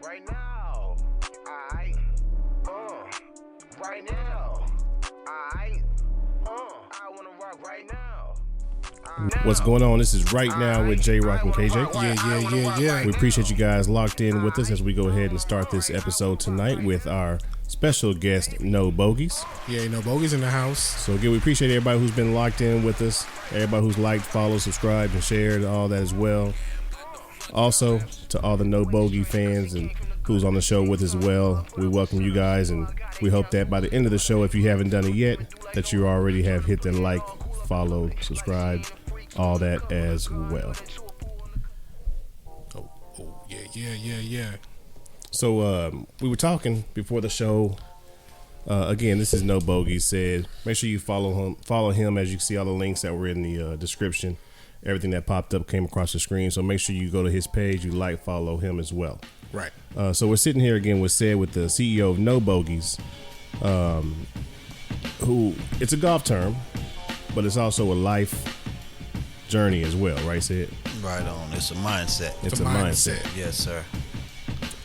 right now. I right now. I wanna rock right now. What's going on? This is Right Now with J Rock and KJ. Yeah. We appreciate you guys locked in with us as we go ahead and start this episode tonight with our special guest, No Bogeeys. Yeah, No Bogeeys in the house. So again, we appreciate everybody who's been locked in with us, everybody who's liked, followed, subscribed, and shared, all that as well. Also, to all the No Bogeey fans and who's on the show with us as well, we welcome you guys, and we hope that by the end of the show, if you haven't done it yet, that you already have hit the like, follow, subscribe, all that as well. Yeah. So we were talking before the show. Again, this is No Bogeeys said. Make sure you follow him as you see all the links that were in the description. Everything that popped up came across the screen. So make sure you go to his page, you like, follow him as well. Right. So we're sitting here again with the CEO of No Bogeeys, who it's a golf term, but it's also a life journey as well, right, Sid? Right on. It's a mindset. It's a mindset. Yes, sir.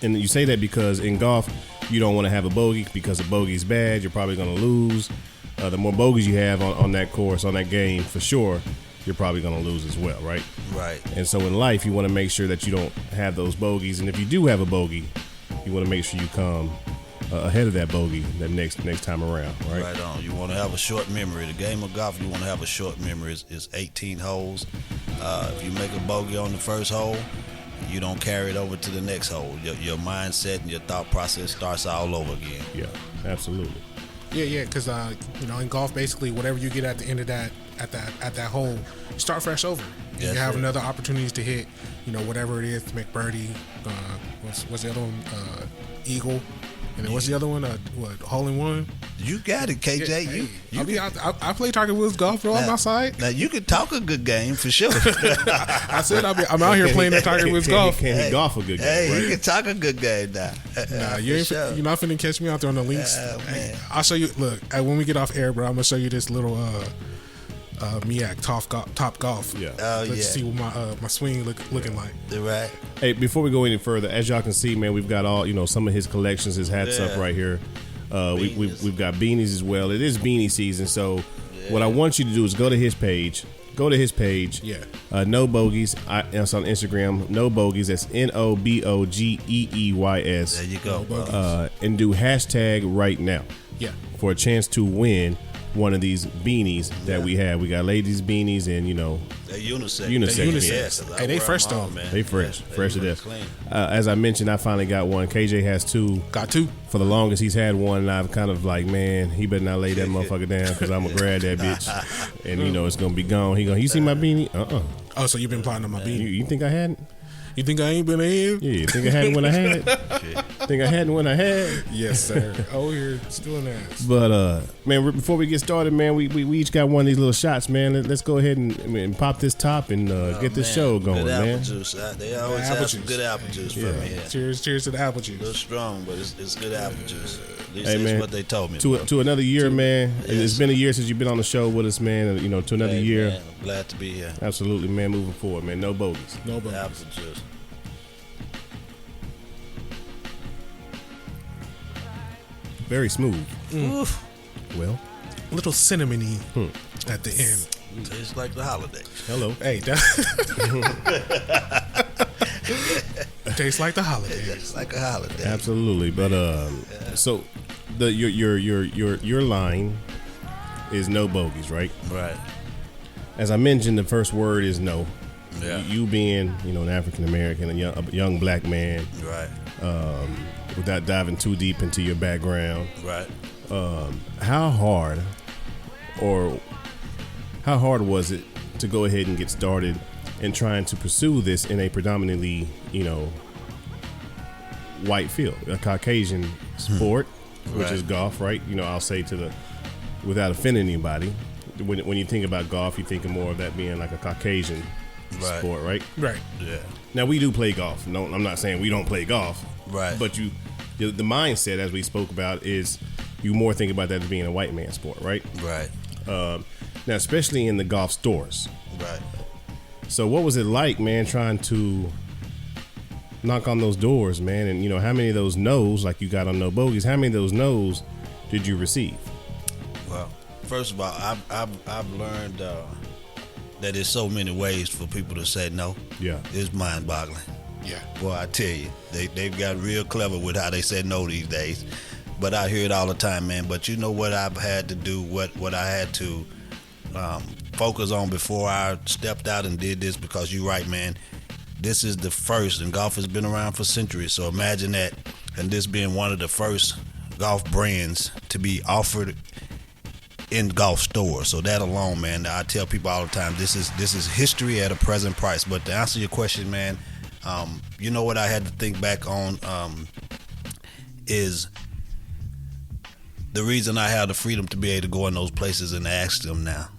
And you say that because in golf, you don't want to have a bogey because a bogey's bad. You're probably going to lose. The more bogeys you have on that course, on that game, for sure, you're probably going to lose as well, right? Right. And so in life, you want to make sure that you don't have those bogeys. And if you do have a bogey, you want to make sure you come ahead of that bogey that next time around, right? Right on. You want to have a short memory. The game of golf, you want to have a short memory. It's 18 holes. If you make a bogey on the first hole, you don't carry it over to the next hole. Your mindset and your thought process starts all over again. Yeah, absolutely. Yeah, because in golf, basically, whatever you get at the end of that, at that hole, you start fresh over. Yes, you have sir. another opportunities to hit, whatever it is, to make birdie. What's the other one? Eagle. And then what's the other one? Hole in one? You got it, KJ. I play Tiger Woods golf on my side. Now, you can talk a good game for sure. I said I'm out here playing that Tiger Woods golf. Can he golf a good game, Hey, right? you can talk a good game now. Nah, you're not finna catch me out there on the links. Man. I'll show you. Look, when we get off air, bro, I'm gonna show you this little Miak Top Golf. Yeah. Let's see what my swing looking like. Right. Hey, before we go any further, as y'all can see, man, we've got all some of his collections, his hats up right here. We've got beanies as well. It is beanie season, so what I want you to do is go to his page. Yeah. No Bogeeys. It's on Instagram. No Bogeeys. That's NOBOGEEYS. There you go. And do hashtag right now. Yeah. For a chance to win one of these beanies that we have. We got ladies beanies and They're unisex. Unisex. Yes, Hey, they fresh though, man. they fresh to death. Clean. As I mentioned, I finally got one. KJ has two. Got two. For the longest, he's had one, and I've kind of like, man, he better not lay that motherfucker down because I'm gonna grab that bitch, and it's gonna be gone. You see my beanie? Oh, so you've been plotting on my beanie? You think I hadn't? You think I ain't been in? Yeah, you think I had it when I had it? Think I had it when I had it? Yes, sir. Oh, you're still an ass. But man, before we get started, man, we each got one of these little shots, man. Let's go ahead and pop this top and get this show going, good man. Apple juice. They always Apple have some juice. good apple juice for me. Yeah. Cheers to the apple A little juice. strong, but it's good apple juice. At least Hey, that's man, what they told me. To another year, man. Yes. It's been a year since you've been on the show with us, man. To another Hey, year. man, I'm glad to be here. Absolutely, man. Moving forward, man. No bogeys. No, but Apple juice. Very smooth. Oof. Well, a little cinnamony at the end. Tastes like the holiday. hello. Hey, that tastes like the holidays. It's like a holiday. Absolutely, but so your line is no bogeys, right? Right. As I mentioned, the first word is no. Yeah. You being an African American, a young black man, Right. without diving too deep into your background, Right. how hard was it to go ahead and get started in trying to pursue this in a predominantly white field, a Caucasian sport, which Right. is golf, right? I'll say without offending anybody, when you think about golf, you're thinking more of that being like a Caucasian Right. sport, right? Right. Yeah. Now we do play golf. No, I'm not saying we don't play golf, Right. but the mindset, as we spoke about, is you more think about that as being a white man sport, right? Right. Now, especially in the golf stores. Right. So what was it like, man, trying to knock on those doors, man, and how many of those no's, like you got on No Bogeeys, how many of those no's did you receive? Well, first of all, I've learned that there's so many ways for people to say no. Yeah. It's mind-boggling. Yeah. Boy, I tell you, they've got real clever with how they say no these days. But I hear it all the time, man. But you know what I've had to do, what I had to focus on before I stepped out and did this, because you're right, man. This is the first, and golf has been around for centuries. So imagine that, and this being one of the first golf brands to be offered in golf stores. So that alone, man, I tell people all the time, this is history at a present price. But to answer your question, man, you know what I had to think back on is the reason I have the freedom to be able to go in those places and ask them now.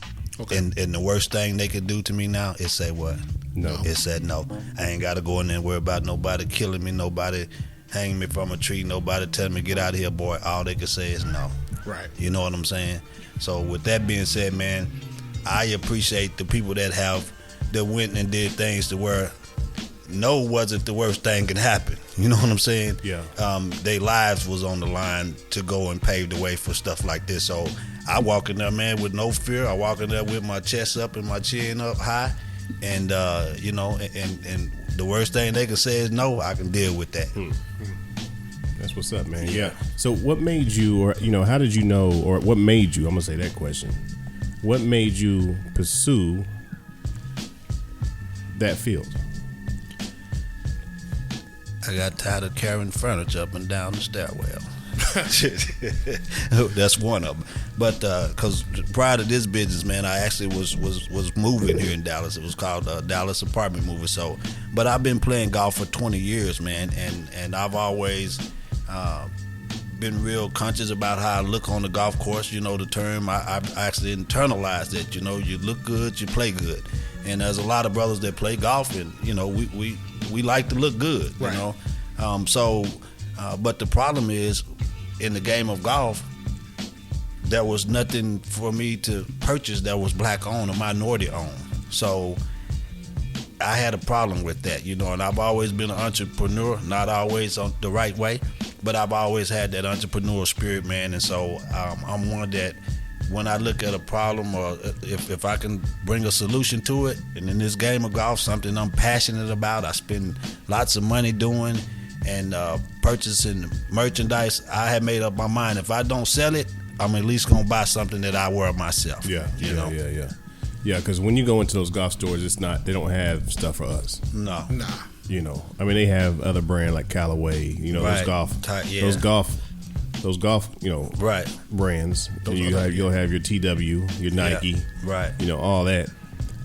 Okay. And the worst thing they could do to me now is say what? No. It said no. I ain't got to go in there and worry about nobody killing me, nobody hanging me from a tree, nobody telling me get out of here, boy. All they can say is no. Right. You know what I'm saying? So with that being said, man, I appreciate the people that went and did things to where no wasn't the worst thing can happen. You know what I'm saying? Yeah. Their lives was on the line to go and pave the way for stuff like this. So I walk in there, man, with no fear. I walk in there with my chest up and my chin up high, and and the worst thing they can say is no. I can deal with that. That's what's up, man. Yeah. So what made you, or how did you know, or what made you? I'm gonna say that question. What made you pursue that field? I got tired of carrying furniture up and down the stairwell. That's one of them. But because prior to this business, man, I actually was moving here in Dallas. It was called Dallas Apartment Moving. So, but I've been playing golf for 20 years, man, and I've always been real conscious about how I look on the golf course. You know the term. I've actually internalized it. You look good, you play good. And there's a lot of brothers that play golf, and we like to look good. Right. But the problem is, in the game of golf, there was nothing for me to purchase that was black owned or minority owned. So I had a problem with that, and I've always been an entrepreneur, not always on the right way, but I've always had that entrepreneurial spirit, man. And so I'm one that when I look at a problem, or if I can bring a solution to it, and in this game of golf, something I'm passionate about, I spend lots of money doing, and purchasing merchandise, I had made up my mind. If I don't sell it, I'm at least gonna buy something that I wear myself. Yeah. Because when you go into those golf stores, they don't have stuff for us. No. Nah. They have other brand like Callaway. Right. Those golf, Right. brands. And you'll have your TW, your Nike, Right. All that.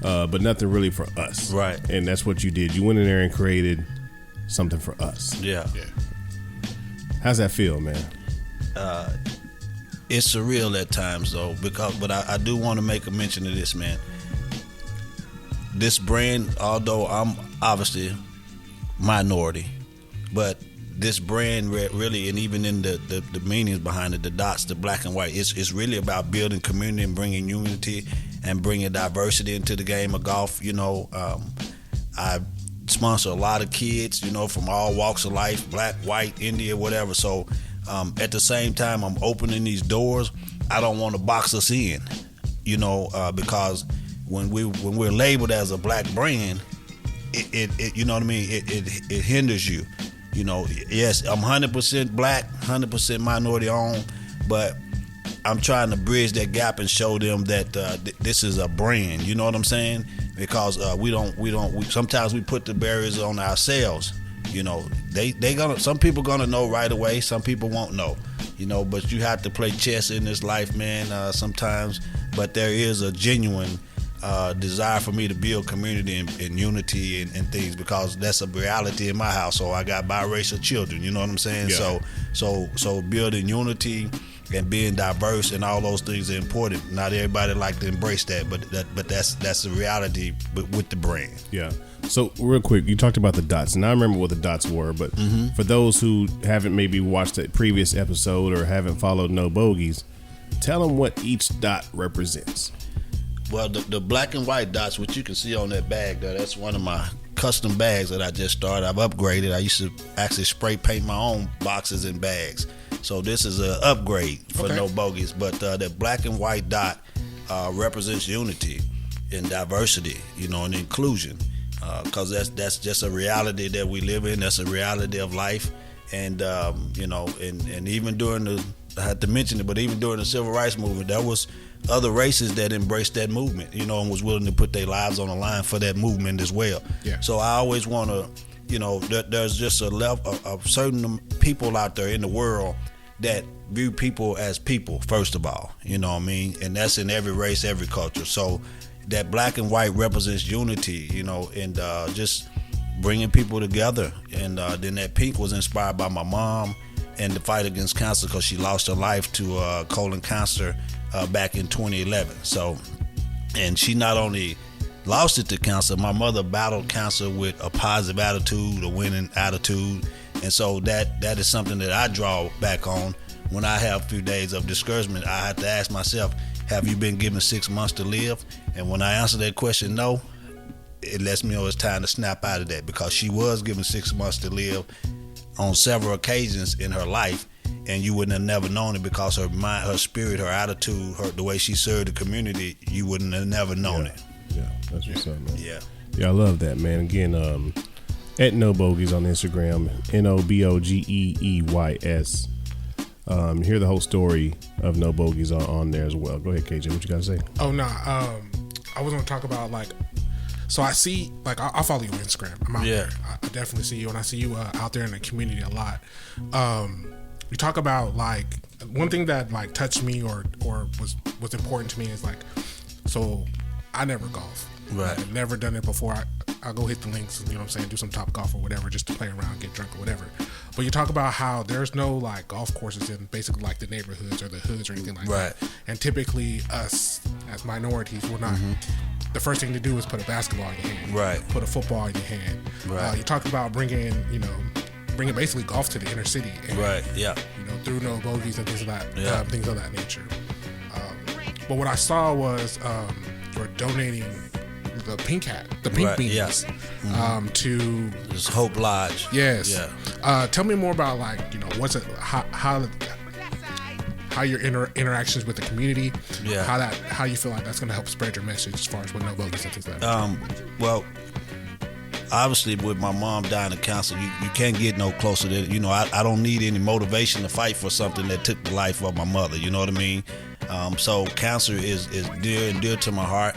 But nothing really for us. Right. And that's what you did. You went in there and created something for us. Yeah. How's that feel, man? It's surreal at times, though, but I do want to make a mention of this, man. This brand, although I'm obviously minority, but this brand really, and even in the meanings behind it, the dots, the black and white, it's really about building community and bringing unity and bringing diversity into the game of golf. I sponsor a lot of kids, from all walks of life, black, white, India, whatever. So at the same time, I'm opening these doors. I don't want to box us in, because when we're labeled as a black brand, it you know what I mean? It hinders you. Yes, I'm 100% black, 100% minority owned, but I'm trying to bridge that gap and show them that this is a brand. You know what I'm saying? Because we sometimes we put the barriers on ourselves. Some people gonna know right away. Some people won't know. But you have to play chess in this life, man. Sometimes, but there is a genuine desire for me to build community and unity and things, because that's a reality in my house. So I got biracial children. You know what I'm saying? Yeah. So building unity and being diverse and all those things are important. Not everybody like to embrace that, but that's the reality with the brand. Yeah. So real quick, you talked about the dots, and I remember what the dots were, but for those who haven't maybe watched a previous episode or haven't followed No Bogeeys, tell them what each dot represents. Well, the black and white dots, which you can see on that bag there, that's one of my custom bags that I just started. I've upgraded. I used to actually spray paint my own boxes and bags. So this is an upgrade for No Bogeeys. But the black and white dot represents unity and diversity, and inclusion. Because that's just a reality that we live in. That's a reality of life. And, and even during I had to mention it, but even during the Civil Rights Movement, there was other races that embraced that movement, and was willing to put their lives on the line for that movement as well. Yeah. So I always want to, there's just a level of certain people out there in the world that view people as people, first of all, you know what I mean? And that's in every race, every culture. So that black and white represents unity, and just bringing people together. And then that pink was inspired by my mom and the fight against cancer, because she lost her life to colon cancer back in 2011. So, and she not only lost it to cancer, my mother battled cancer with a positive attitude, a winning attitude. And so that is something that I draw back on when I have a few days of discouragement. I have to ask myself, have you been given 6 months to live? And when I answer that question, no, it lets me know it's time to snap out of that, because she was given 6 months to live on several occasions in her life, and you wouldn't have never known it, because her mind, her spirit, her attitude, the way she served the community, you wouldn't have never known it. Yeah, that's what's up, man. Yeah, I love that, man. Again, at No Bogeeys on Instagram, NOBOGEEYS. Hear the whole story of No Bogeeys on there as well. Go ahead, KJ. What you gotta say? Oh no, I was gonna talk about so I see I follow you on Instagram. I'm out there. I definitely see you, and I see you out there in the community a lot. You talk about one thing that touched me or was important to me is so I never golf. Right. I've never done it before. I'll go hit the links, you know what I'm saying, do some Top Golf or whatever, just to play around, get drunk or whatever. But you talk about how there's no golf courses in basically the neighborhoods or the hoods or anything like that. And typically us as minorities, we're not. The first thing to do is put a basketball in your hand. Right. Put a football in your hand. Right. You talk about bringing basically golf to the inner city. And, right. Yeah. Through No Bogeeys and things of that, things of that nature. But what I saw was you're donating the pink beanies, yes. To this Hope Lodge. Yes. Yeah. Tell me more about what's it, how your interactions with the community, how you feel that's going to help spread your message as far as with No Bogeeys and things like that. Well, obviously with my mom dying of cancer, you can't get no closer to I don't need any motivation to fight for something that took the life of my mother. You know what I mean? So cancer is dear to my heart.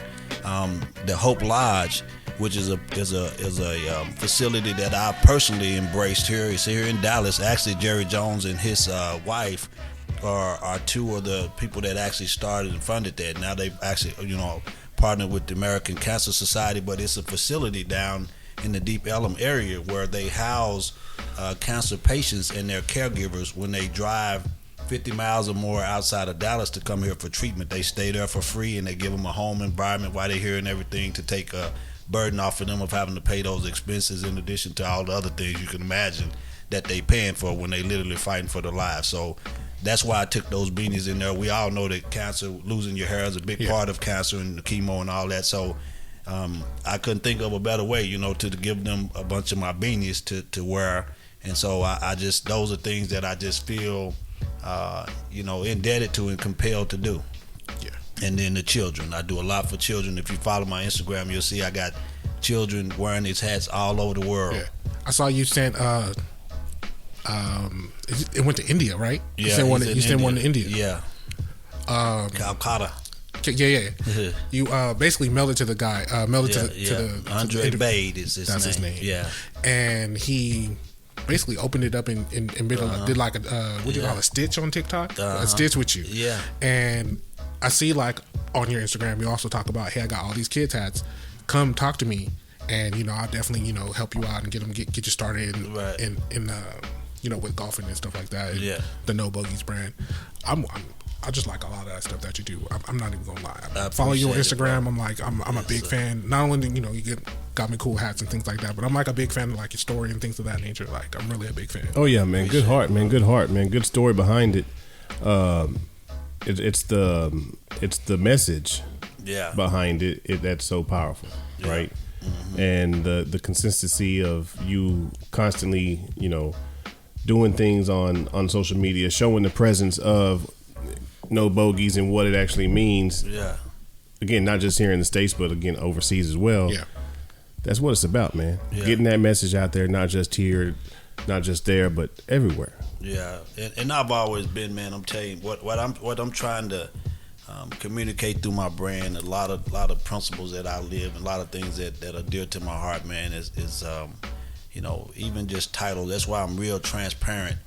The Hope Lodge, which is a facility that I personally embraced here. It's here in Dallas. Actually, Jerry Jones and his wife are two of the people that actually started and funded that. Now they've actually partnered with the American Cancer Society, but it's a facility down in the Deep Ellum area where they house cancer patients and their caregivers when they drive 50 miles or more outside of Dallas to come here for treatment. They stay there for free, and they give them a home environment while they're here and everything, to take a burden off of them of having to pay those expenses, in addition to all the other things you can imagine that they paying for when they literally fighting for their lives. So that's why I took those beanies in there. We all know that cancer, losing your hair, is a big part of cancer, and the chemo and all that. So I couldn't think of a better way, to give them a bunch of my beanies to wear. And so I just, those are things that I just feel indebted to and compelled to do. Yeah. And then the children, I do a lot for children. If you follow my Instagram, you'll see I got children wearing these hats all over the world. Yeah. I saw you sent it went to India, right? Yeah, you sent one to India. Yeah. Calcutta. Yeah. You basically mailed it to the guy. To the Andre Bade is his name. That's his name. Yeah. And he basically opened it up in middle, did like a what do you call it, a stitch on TikTok? A stitch with you. Yeah. And I see on your Instagram, you also talk about, hey, I got all these kids hats. Come talk to me, and I'll definitely help you out and get you started in with golfing and stuff like that. And the No Bogeeys brand. I just like a lot of that stuff that you do. I'm not even gonna lie. I follow you on Instagram. I'm a big fan. Not only you got me cool hats and things like that, but I'm a big fan of your story and things of that nature. I'm really a big fan. Oh yeah, man. Good heart, man. Good story behind it. It's the message behind it that's so powerful, right? and the consistency of you constantly, doing things on social media, showing the presence of no bogeys and what it actually means. Yeah. Again, not just here in the States, but again overseas as well. Yeah. That's what it's about, man. Yeah. Getting that message out there, not just here, not just there, but everywhere. Yeah, and I've always been, man. I'm telling you what I'm trying to communicate through my brand. A lot of principles that I live, and a lot of things that are dear to my heart, man. Is even just title. That's why I'm real transparent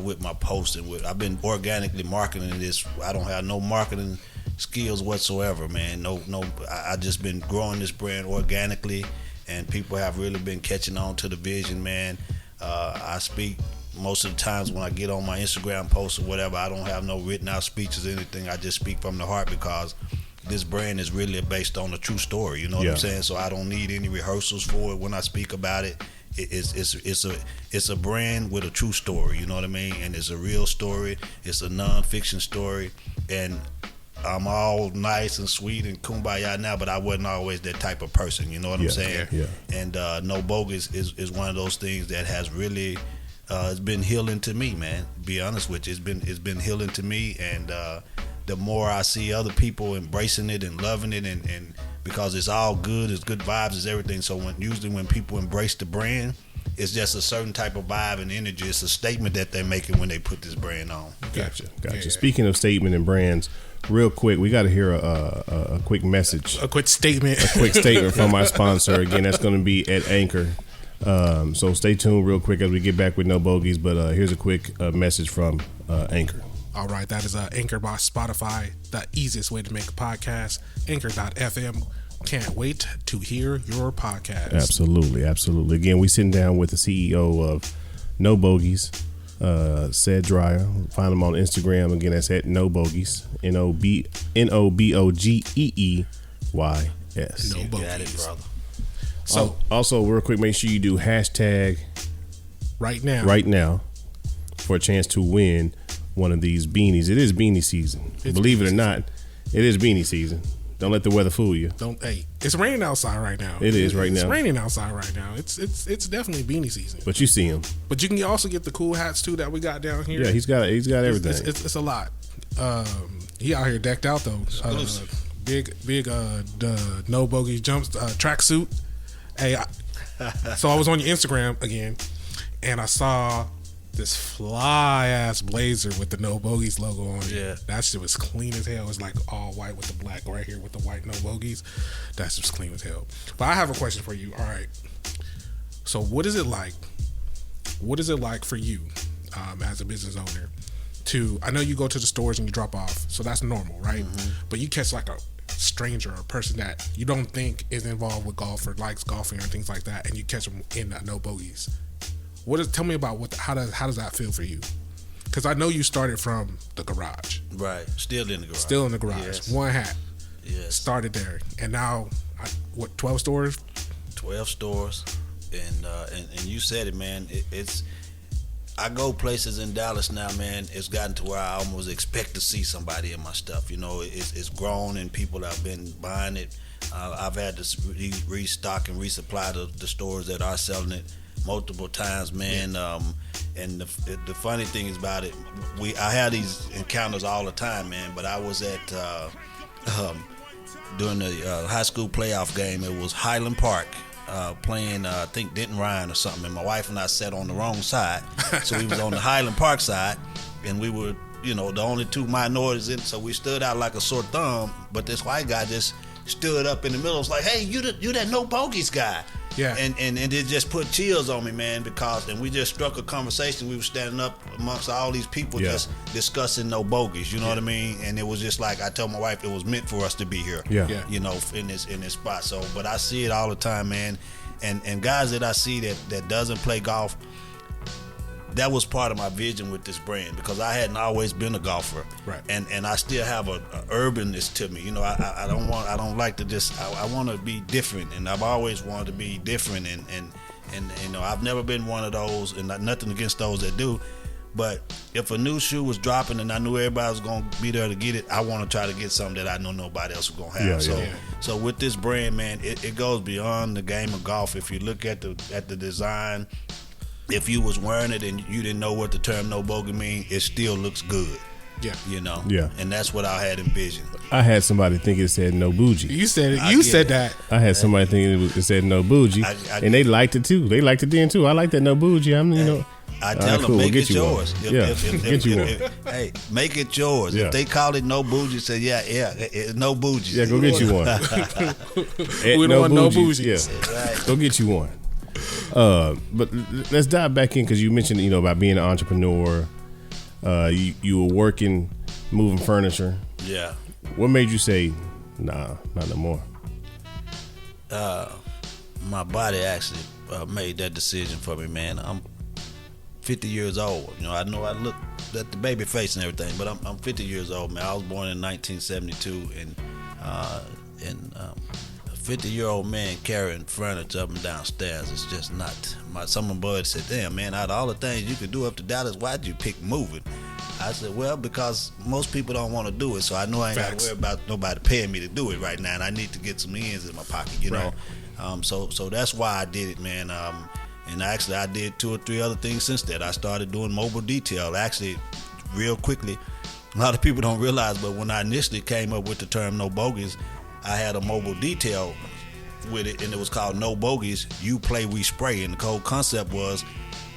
with my posting. I've been organically marketing this. I don't have no marketing skills whatsoever, man. No. I just been growing this brand organically, and people have really been catching on to the vision, man. I speak most of the times when I get on my Instagram posts or whatever. I don't have no written out speeches or anything. I just speak from the heart because this brand is really based on a true story. You know what I'm saying? So I don't need any rehearsals for it when I speak about it. It's a brand with a true story. You know what I mean? And it's a real story. It's a non-fiction story, and I'm all nice and sweet and kumbaya now, but I wasn't always that type of person. You know what I'm saying? Yeah. And No Bogeeys is one of those things that has really it's been healing to me, man. To be honest with you, it's been healing to me, and the more I see other people embracing it and loving it, and because it's all good, it's good vibes, it's everything. So usually when people embrace the brand, it's just a certain type of vibe and energy. It's a statement that they're making when they put this brand on. Gotcha. Yeah. Speaking of statement and brands, real quick, we got to hear a quick message. A quick statement. A quick statement from our sponsor. Again, that's going to be at Anchor. So stay tuned real quick as we get back with No Bogeeys. But here's a quick message from Anchor. All right, that is Anchor by Spotify, the easiest way to make a podcast. Anchor.fm. Can't wait to hear your podcast. Absolutely. Again, we sitting down with the CEO of No Bogeeys, Said Dryer. Find him on Instagram. Again, that's at No Bogeeys. NOBOGEEYS. No You Bogeeys. got it, brother. So also, real quick, make sure you do hashtag right now for a chance to win one of these beanies. It is beanie season. Believe it or not, it is beanie season. Don't let the weather fool you. It's raining outside right now. It is right now. It's raining outside right now. It's definitely beanie season. But you see him. But you can also get the cool hats too that we got down here. Yeah, he's got everything. It's a lot. He out here decked out though. Big the No Bogeeys jumps tracksuit. Hey, so I was on your Instagram again, and I saw this fly ass blazer with the No Bogeeys logo on it. Yeah. That shit was clean as hell. It's like all white with the black right here with the white No Bogeeys. That's just clean as hell. But I have a question for you. All right. So what is it like? What is it like for you as a business owner to? I know you go to the stores and you drop off, so that's normal, right? Mm-hmm. But you catch like a stranger or a person that you don't think is involved with golf or likes golfing or things like that, and you catch them in No Bogeeys. Tell me about how does that feel for you? Because I know you started from the garage. Right. Still in the garage. Yes. One hat. Yes. Started there, and now 12 stores? 12 stores, and you said it, man. I go places in Dallas now, man. It's gotten to where I almost expect to see somebody in my stuff. You know, it's grown and people have been buying it. I've had to restock and resupply the stores that are selling it multiple times, man. Yeah. And the funny thing is about it, I have these encounters all the time, man. But I was at during the high school playoff game. It was Highland Park. Playing, I think Denton Ryan or something, and my wife and I sat on the wrong side, so we was on the Highland Park side, and we were, the only two minorities in, so we stood out like a sore thumb. But this white guy just stood up in the middle. It was like, "Hey, you that No Bogeeys guy." Yeah. And it just put chills on me, man, and we just struck a conversation. We were standing up amongst all these people just discussing No Bogeeys, you know what I mean? And it was just like, I told my wife it was meant for us to be here. Yeah. In this spot. So, but I see it all the time, man. And guys that I see that doesn't play golf, that was part of my vision with this brand, because I hadn't always been a golfer, right? And I still have a urbanness to me. I don't like to just. I want to be different, and I've always wanted to be different. And I've never been one of those, and nothing against those that do, But if a new shoe was dropping and I knew everybody was gonna be there to get it, I want to try to get something that I know nobody else was gonna have. So with this brand, man, it goes beyond the game of golf. If you look at the design, if you was wearing it and you didn't know what the term no bogey mean, it still looks good. Yeah. You know? Yeah. And that's what I had envisioned. I had somebody think it said no bougie. You said it. You said that. I had somebody thinking it said no bougie, and they liked it too. They liked it then too. I like that no bougie. I'm, you know. I tell them, make it yours. Get you one. Hey, make it yours. Yeah. If they call it no bougie, say no bougie. Yeah, go get you one. We don't want no bougie. Yeah, Right. go get you one. But let's dive back in because you mentioned about being an entrepreneur. You were working, moving furniture. Yeah. What made you say, nah, not no more? My body actually made that decision for me, man. I'm 50 years old. You know I look at the baby face and everything, but I'm 50 years old, man. I was born in 1972, and a 50-year-old man carrying furniture up and down stairs is just not. Some of my buddies said, damn, man, out of all the things you could do up to Dallas, why'd you pick moving? I said, well, because most people don't want to do it, so I know I ain't got to worry about nobody paying me to do it right now, and I need to get some ends in my pocket, you know. So that's why I did it, man. And actually, I did 2 or 3 other things since that. I started doing mobile detail. Actually, real quickly, a lot of people don't realize, but when I initially came up with the term no bogeys, I had a mobile detail with it, and it was called No Bogeeys, You Play, We Spray. And the whole concept was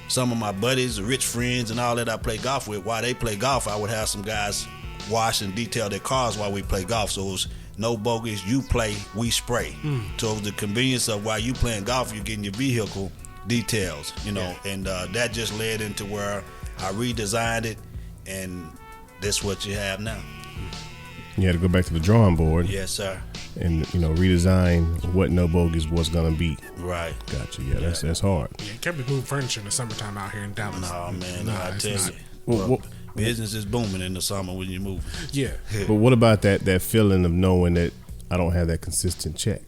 some of my buddies, rich friends, and all that I play golf with, while they play golf, I would have some guys wash and detail their cars while we play golf. So it was no bogeys, you play, we spray. So the convenience of while you playing golf, you're getting your vehicle details, you know, and that just led into where I redesigned it, and that's what you have now. You had to go back to the drawing board. Yes, sir. And redesign what no bogeys was gonna be. Right. Gotcha. Yeah, that's hard. Yeah, you can't be moving furniture in the summertime out here in Dallas. No, man, I tell not. you. Business is booming in the summer when you move. Yeah. But what about that feeling of knowing that I don't have that consistent check?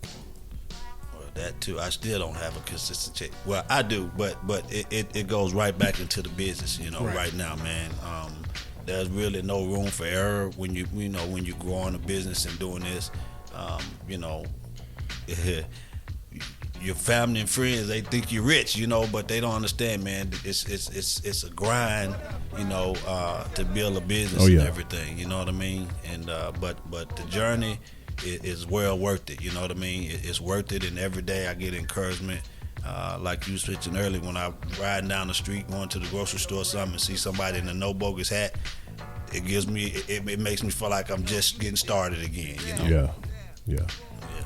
Well, that too. I still don't have a consistent check. Well, I do, but it goes right back into the business. You know, right now, man. There's really no room for error when you grow in a business and doing this. Your family and friends, they think you're rich, you know, but they don't understand, man. It's a grind, you know, to build a business and everything. You know what I mean? And but the journey is well worth it. You know what I mean? It's worth it, and every day I get encouragement. Like you was mentioning earlier, when I'm riding down the street, going to the grocery store or something, and see somebody in a no bogeys hat, it gives me, it makes me feel like I'm just getting started again. You know? Yeah.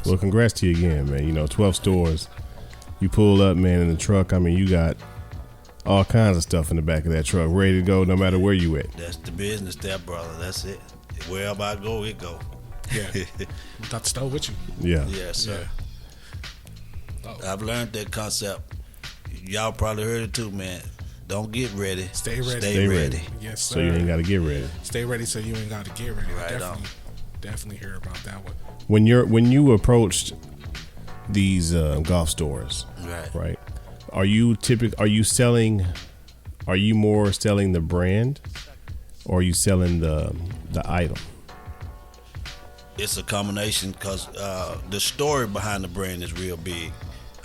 Well, congrats to you again, man. You know, 12 stores. You pull up, man, in the truck. I mean, you got all kinds of stuff in the back of that truck, ready to go, no matter where you at. That's the business there, brother. That's it. Wherever I go, it go. Yeah. Got the stove with you. Yeah. Yes, sir. Yeah. I've learned that concept. Y'all probably heard it too, man. Don't get ready. Stay ready. Stay ready. Yes, sir. So you ain't got to get ready. Stay ready so you ain't got to get ready. Right Definitely hear about that one. When you approached these golf stores, right? Are you more selling the brand, or are you selling the item? It's a combination, because the story behind the brand is real big,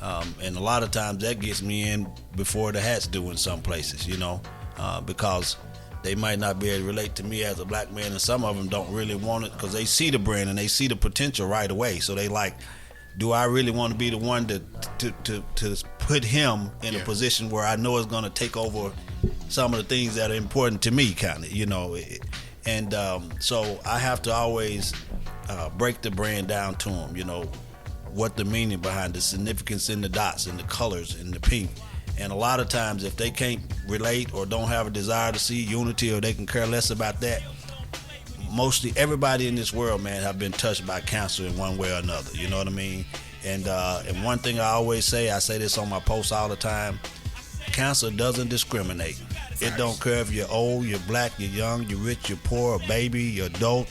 and a lot of times that gets me in before the hats do in some places, you know, because they might not be able to relate to me as a black man, and some of them don't really want it because they see the brand and they see the potential right away. So they like, do I really want to be the one to put him in a position where I know it's going to take over some of the things that are important to me, kind of, you know? And so I have to always break the brand down to them, you know, what the meaning behind the significance in the dots and the colors and the pink. And a lot of times, if they can't relate or don't have a desire to see unity, or they can care less about that, mostly everybody in this world, man, have been touched by cancer in one way or another. You know what I mean? And one thing I always say, I say this on my posts all the time, cancer doesn't discriminate. It don't care if you're old, you're black, you're young, you're rich, you're poor, a baby, you're adult,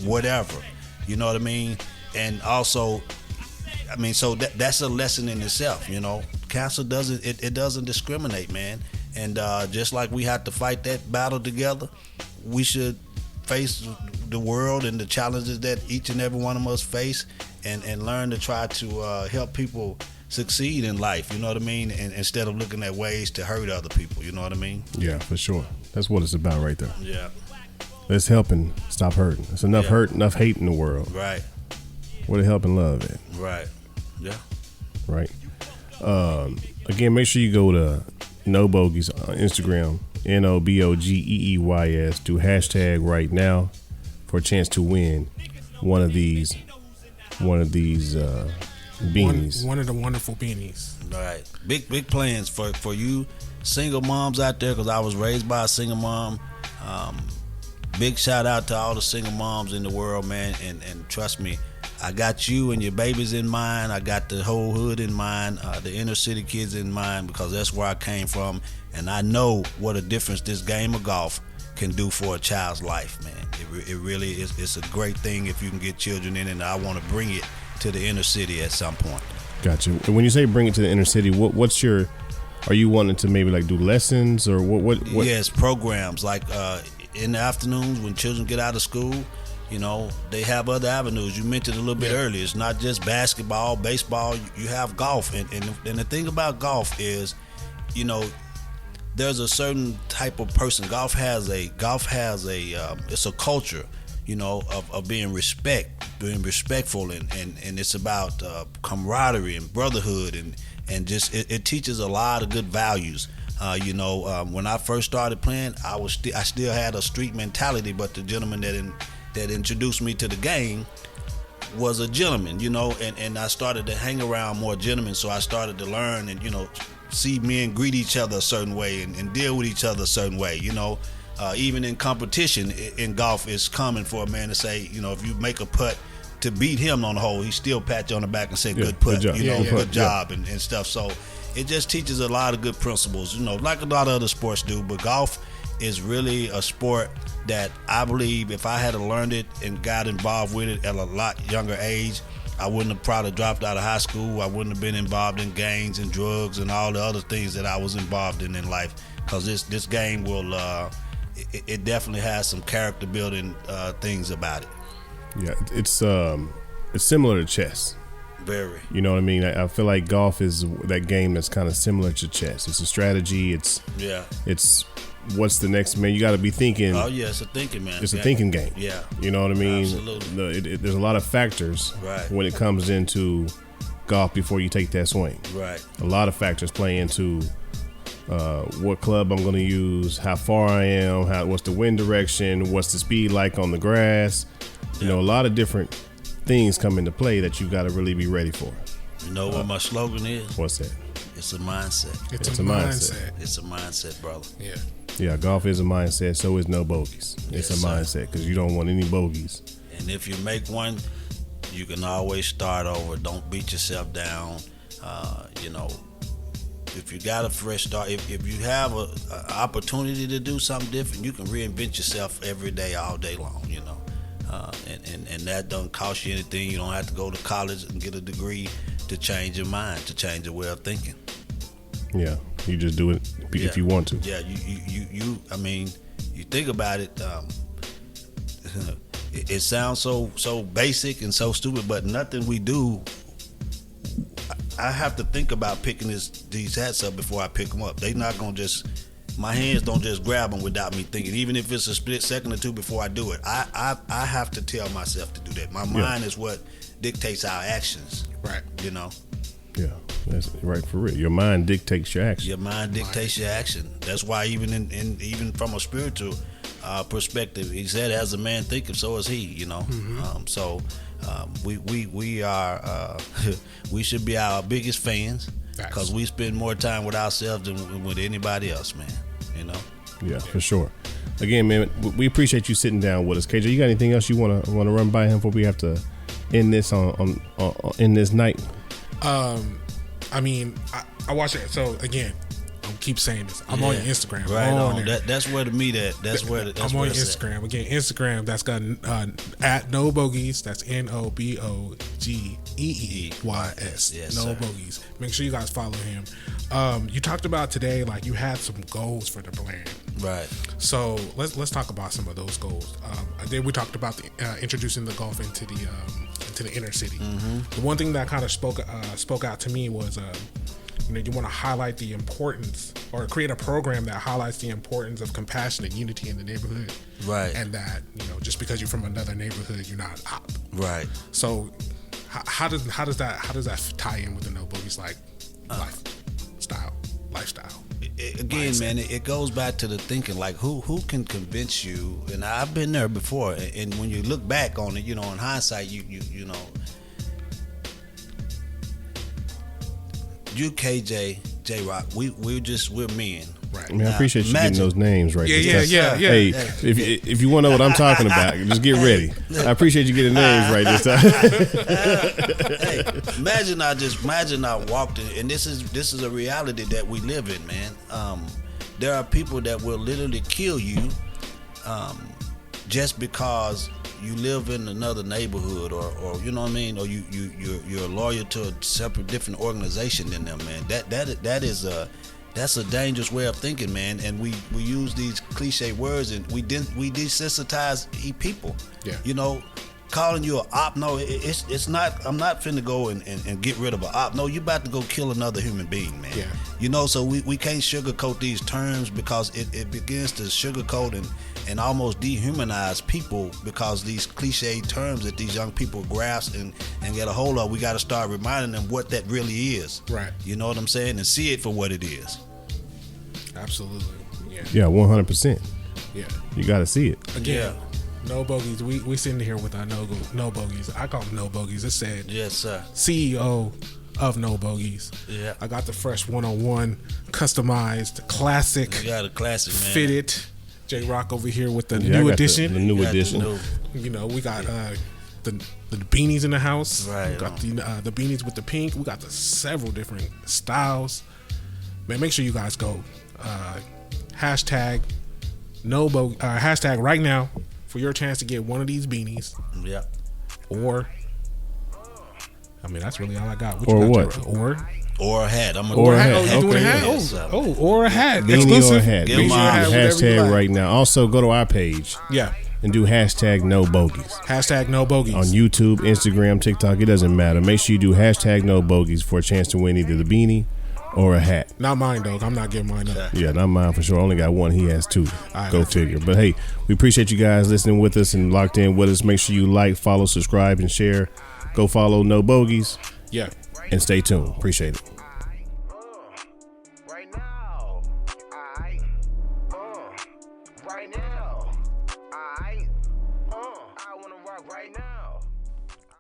whatever. You know what I mean? And also, I mean, so that's a lesson in itself, you know. Cancer doesn't discriminate, man. And just like we have to fight that battle together, we should face the world and the challenges that each and every one of us face, and learn to try to help people succeed in life. You know what I mean? And instead of looking at ways to hurt other people. You know what I mean? Yeah, for sure. That's what it's about right there. Yeah. Let's help and stop hurting. There's enough hurt, enough hate in the world. Right. Where the help and love at? Right. Yeah. Right. Again, make sure you go to No Bogeeys on Instagram, NOBOGEEYS. Do hashtag right now for a chance to win one of these beanies. One of the wonderful beanies. Right. Big plans for you single moms out there, because I was raised by a single mom. Big shout out to all the single moms in the world, man. And trust me, I got you and your babies in mind. I got the whole hood in mind, the inner city kids in mind, because that's where I came from. And I know what a difference this game of golf can do for a child's life, man. It really is. It's a great thing if you can get children in it, and I want to bring it to the inner city at some point. Gotcha. And when you say bring it to the inner city, what's your? Are you wanting to maybe like do lessons or what? Yes, programs like in the afternoons when children get out of school. You know, they have other avenues. You mentioned a little bit earlier. It's not just basketball, baseball. You have golf, and the thing about golf is, you know, there's a certain type of person. Golf has a it's a culture, you know, of being respectful, and it's about camaraderie and brotherhood, and just it teaches a lot of good values. You know, when I first started playing, I still had a street mentality, but the gentleman that introduced me to the game was a gentleman, you know, and I started to hang around more gentlemen, so I started to learn and, you know, see men greet each other a certain way and deal with each other a certain way, you know. Even in competition in golf, it's common for a man to say, you know, if you make a putt to beat him on the hole, he still pat you on the back and say, good putt, good job. you know, good job, yeah. and stuff. So it just teaches a lot of good principles, you know, like a lot of other sports do, but golf is really a sport that I believe if I had learned it and got involved with it at a lot younger age, I wouldn't have probably dropped out of high school. I wouldn't have been involved in gangs and drugs and all the other things that I was involved in life, because this game will it definitely has some character building things about it. Yeah, it's similar to chess. Very. You know what I mean? I feel like golf is that game that's kind of similar to chess. It's a strategy. It's what's the next, man? You got to be thinking. Oh yeah, it's a thinking, man. It's a thinking game. Yeah. You know what I mean? Absolutely. There's a lot of factors when it comes into golf before you take that swing. Right. A lot of factors play into what club I'm going to use, how far I am, what's the wind direction, what's the speed like on the grass. You know, a lot of different things come into play that you got to really be ready for. You know what my slogan is? What's that? It's a mindset. It's a mindset. It's a mindset, brother. Yeah. Yeah, golf is a mindset. So is no bogeys. It's a mindset, because you don't want any bogeys. And if you make one, you can always start over. Don't beat yourself down. You know, if you got a fresh start, if you have an opportunity to do something different, you can reinvent yourself every day, all day long. You know, and that don't cost you anything. You don't have to go to college and get a degree to change your mind, to change your way of thinking. Yeah, you just do it if you want to. Yeah, you. I mean, you think about it. It sounds so basic and so stupid, but nothing we do. I have to think about picking these hats up before I pick them up. They not gonna just. My hands don't just grab them without me thinking. Even if it's a split second or two before I do it, I have to tell myself to do that. My mind is what dictates our actions. Right. You know. Yeah, that's right, for real. Your mind dictates your action. Your mind dictates your action. That's why even even from a spiritual perspective, he said, "As a man thinketh, so is he." You know. Mm-hmm. We are we should be our biggest fans, because we spend more time with ourselves than with anybody else, man. You know. Yeah, for sure. Again, man, we appreciate you sitting down with us. KJ, you got anything else you want to run by him before we have to end this on this night? I mean, I watch it. So again, keep saying this. I'm on your Instagram. Right on. There. That's where the meat at. That's where I'm on your Instagram. At. Again, Instagram. That's got at No Bogeeys. That's NOBOGEEYS. Yes, No sir. Bogeeys. Make sure you guys follow him. You talked about today, like you had some goals for the brand. Right. So let's talk about some of those goals. Then we talked about introducing the golf into the inner city. The one thing that kind of spoke out to me was you want to highlight the importance, or create a program that highlights the importance of compassion and unity in the neighborhood. Right. And that just because you're from another neighborhood, you're not op. Right. So how does that tie in with the No Bogeeys lifestyle? Again, man, it goes back to the thinking, like who can convince you? And I've been there before. And when you look back on it, in hindsight, you KJ, J-Rock, we're men. Right. I mean, I appreciate you getting those names right. Yeah. Hey, if you want to know what I'm talking about, just get ready. I appreciate you getting names right this time. Hey, imagine I walked in, and this is a reality that we live in, man. There are people that will literally kill you, just because you live in another neighborhood, or you know what I mean, or you're loyal to a separate, different organization than them, man. That's a dangerous way of thinking, man. And we use these cliche words, and we desensitize people. Yeah. Calling you an op, no, it's not. I'm not finna go and get rid of an op. No, you about to go kill another human being, man. Yeah. So we can't sugarcoat these terms, because it begins to sugarcoat and almost dehumanize people, because these cliche terms that these young people grasp and get a hold of, we got to start reminding them what that really is. Right. You know what I'm saying? And see it for what it is. Absolutely. Yeah, 100%. Yeah. You got to see it. Again. No Bogeeys. We sitting here with our no Bogeeys. I call them No Bogeeys. It said, yes, sir. CEO of No Bogeeys. Yeah. I got the fresh 101, customized, classic. You got a classic, man. Fitted. J Rock over here with the I new got edition. The new edition. We got the beanies in the house. Right. We got the beanies with the pink. We got the several different styles. Man, make sure you guys go. Hashtag No Bogeeys. Hashtag right now for your chance to get one of these beanies. Yeah. Or, I mean, that's really all I got. Or you got, what? J-Rock? Or a hat. I'm Or a hat. Oh, you doing a Okay. hat? Yes, Or a hat. Beanie Exclusive. or a hat. Give Make them sure you all. do Whatever you hashtag like. right now. Also, go to our page Yeah. and do hashtag No Bogeeys. Hashtag No Bogeeys. On YouTube, Instagram, TikTok, it doesn't matter. Make sure you do hashtag No Bogeeys for a chance to win either the beanie or a hat. Not mine, dog. I'm not getting mine up. Yeah, not mine for sure. Only got one. He has two. right, Go that's figure. But hey, we appreciate you guys listening with us and locked in with us. Make sure you like, follow, subscribe, and share. Go follow No Bogeeys Yeah. and stay tuned. Appreciate it.